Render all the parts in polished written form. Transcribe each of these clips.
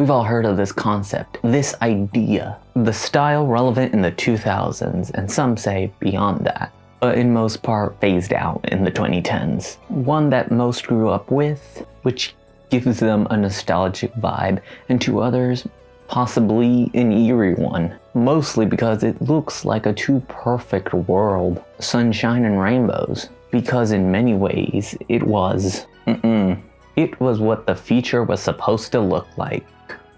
We've all heard of this concept, this idea, the style relevant in the 2000s, and some say beyond that, but in most part phased out in the 2010s. One that most grew up with, which gives them a nostalgic vibe, and to others, possibly an eerie one. Mostly because it looks like a too perfect world, sunshine and rainbows. Because in many ways, it was. It was what the future was supposed to look like.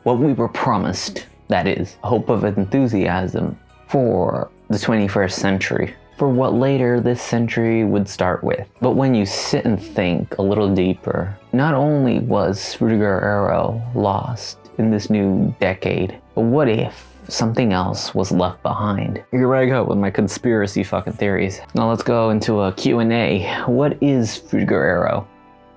What we were promised, that is, hope of enthusiasm for the 21st century. For what later this century would start with. But when you sit and think a little deeper, not only was Fruitier Aero lost in this new decade, but what if something else was left behind? Here I go with my conspiracy fucking theories. Now let's go into a Q&A. What is Fruitier Aero?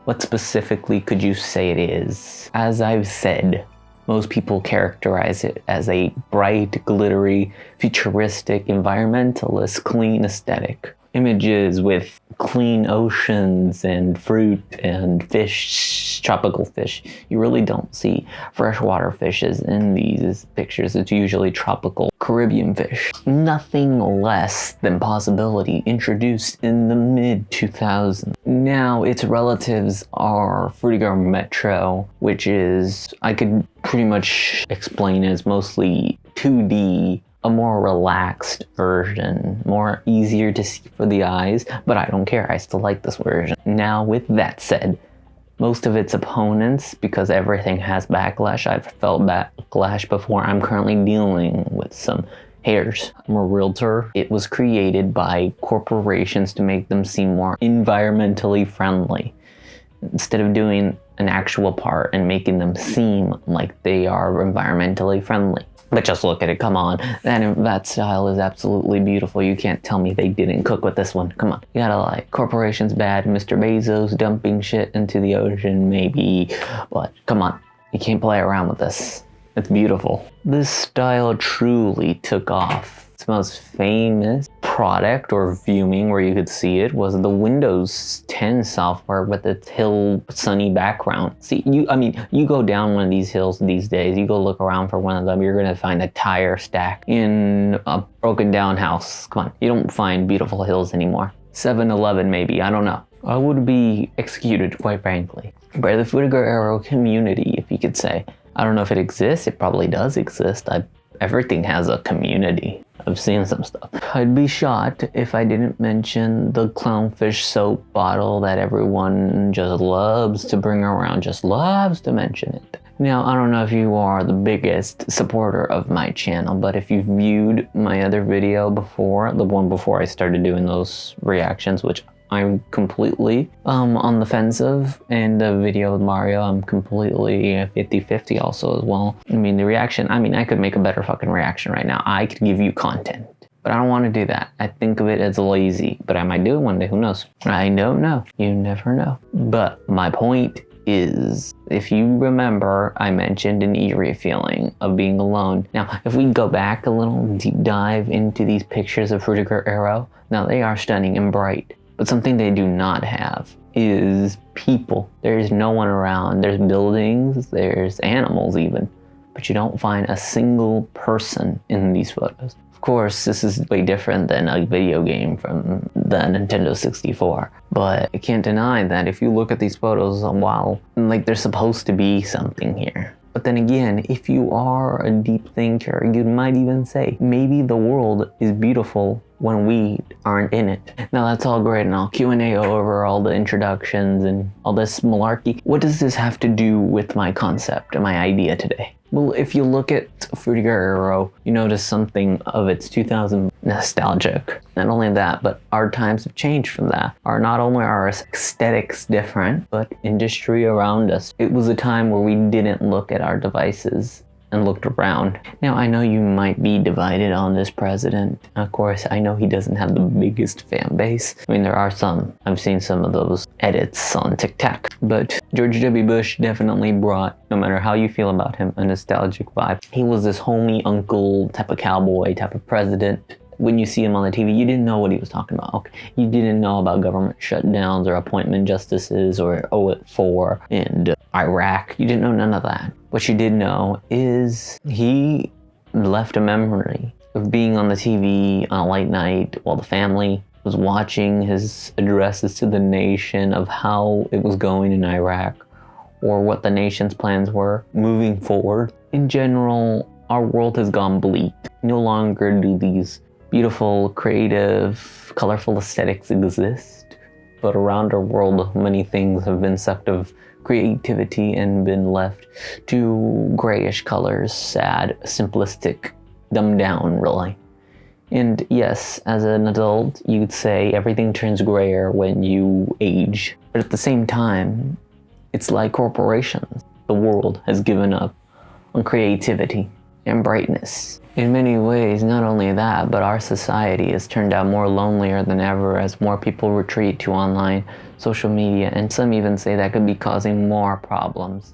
What specifically could you say it is? As I've said, most people characterize it as a bright, glittery, futuristic, environmentalist, clean aesthetic. Images with clean oceans and fruit and fish, tropical fish. You really don't see freshwater fishes in these pictures. It's usually tropical Caribbean fish. Nothing less than possibility introduced in the mid-2000s. Now, its relatives are Fruitier Metro, which is, I could pretty much explain as mostly 2D, a more relaxed version, more easier to see for the eyes, but I don't care, I still like this version. Now, with that said, most of its opponents, because everything has backlash, I've felt backlash before, I'm currently dealing with some haters. I'm a realtor. It was created by corporations to make them seem more environmentally friendly. Instead of doing an actual part and making them seem like they are environmentally friendly. But just look at it, come on. That style is absolutely beautiful. You can't tell me they didn't cook with this one. Come on. You gotta like, corporations bad, Mr. Bezos dumping shit into the ocean, maybe. But come on, you can't play around with this. It's beautiful. This style truly took off. Its most famous product or viewing where you could see it was the Windows 10 software with its hill sunny background. See, you go down one of these hills these days, you go look around for one of them, you're gonna find a tire stack in a broken down house. Come on, you don't find beautiful hills anymore. 7-Eleven maybe, I don't know. I would be executed, quite frankly. By the Fruitier Aero community, if you could say. I don't know if it exists, it probably does exist. Everything has a community. I've seen some stuff. I'd be shocked if I didn't mention the clownfish soap bottle that everyone just loves to bring around, just loves to mention it. Now, I don't know if you are the biggest supporter of my channel, but if you've viewed my other video before, the one before I started doing those reactions, which I'm completely on the fence of, and the video with Mario, I'm completely 50-50 also as well. I mean, the reaction, I could make a better fucking reaction right now. I could give you content, but I don't want to do that. I think of it as lazy, but I might do it one day, who knows? I don't know, you never know. But my point is, if you remember, I mentioned an eerie feeling of being alone. Now, if we go back a little deep dive into these pictures of Fruitier Aero, now they are stunning and bright. But something they do not have is people. There's no one around. There's buildings, there's animals even, but you don't find a single person in these photos. Of course, this is way different than a video game from the Nintendo 64, but I can't deny that if you look at these photos, wow, like there's supposed to be something here. But then again, if you are a deep thinker, you might even say, maybe the world is beautiful when we aren't in it. Now that's all great and all Q&A over all the introductions and all this malarkey. What does this have to do with my concept and my idea today? Well, if you look at Fruitier Aero, you notice something of its 2000 nostalgic. Not only that, but our times have changed from that. Not only are our aesthetics different, but industry around us. It was a time where we didn't look at our devices and looked around. Now, I know you might be divided on this president. Of course, I know he doesn't have the biggest fan base. I mean, there are some. I've seen some of those edits on TikTok. But George W. Bush definitely brought, no matter how you feel about him, a nostalgic vibe. He was this homie, uncle, type of cowboy, type of president. When you see him on the TV, you didn't know what he was talking about. Okay, you didn't know about government shutdowns or appointment justices or 0 at 4 and Iraq. You didn't know none of that. What you did know is he left a memory of being on the TV on a late night while the family was watching his addresses to the nation of how it was going in Iraq, or what the nation's plans were moving forward. In general, our world has gone bleak. No longer do these beautiful, creative, colorful aesthetics exist, but around our world, many things have been sucked of creativity and been left to grayish colors, sad, simplistic, dumbed down, really. And yes, as an adult, you'd say everything turns grayer when you age. But at the same time, it's like corporations. The world has given up on creativity and brightness. In many ways, not only that, but our society has turned out more lonelier than ever as more people retreat to online social media, and some even say that could be causing more problems.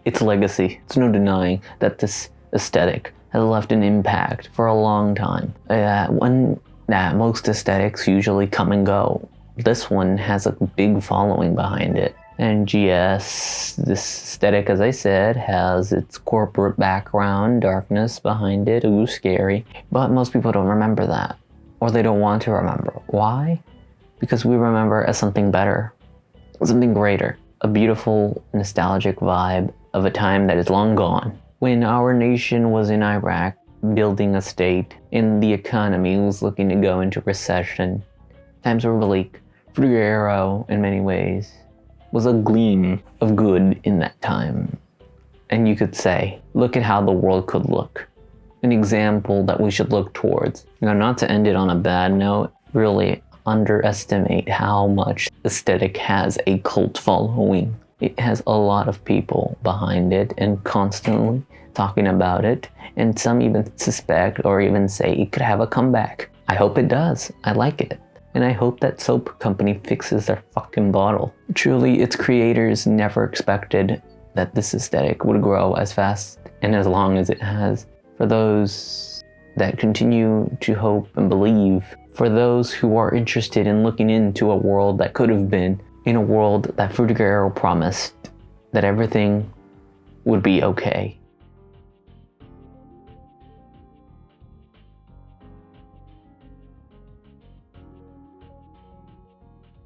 It's legacy. It's no denying that this aesthetic has left an impact for a long time. Most aesthetics usually come and go. This one has a big following behind it. And yes, this aesthetic, as I said, has its corporate background, darkness behind it, ooh, scary. But most people don't remember that, or they don't want to remember. Why? Because we remember as something better, something greater, a beautiful, nostalgic vibe of a time that is long gone. When our nation was in Iraq, building a state, and the economy was looking to go into recession, times were bleak. Fruitier Aero, in many ways, was a gleam of good in that time. And you could say, look at how the world could look. An example that we should look towards. Now, not to end it on a bad note, really underestimate how much aesthetic has a cult following. It has a lot of people behind it and constantly talking about it, and some even suspect or even say it could have a comeback. I hope it does. I like it. And I hope that soap company fixes their fucking bottle. Truly, its creators never expected that this aesthetic would grow as fast and as long as it has. For those that continue to hope and believe, for those who are interested in looking into a world that could have been, in a world that Fruitier promised that everything would be okay.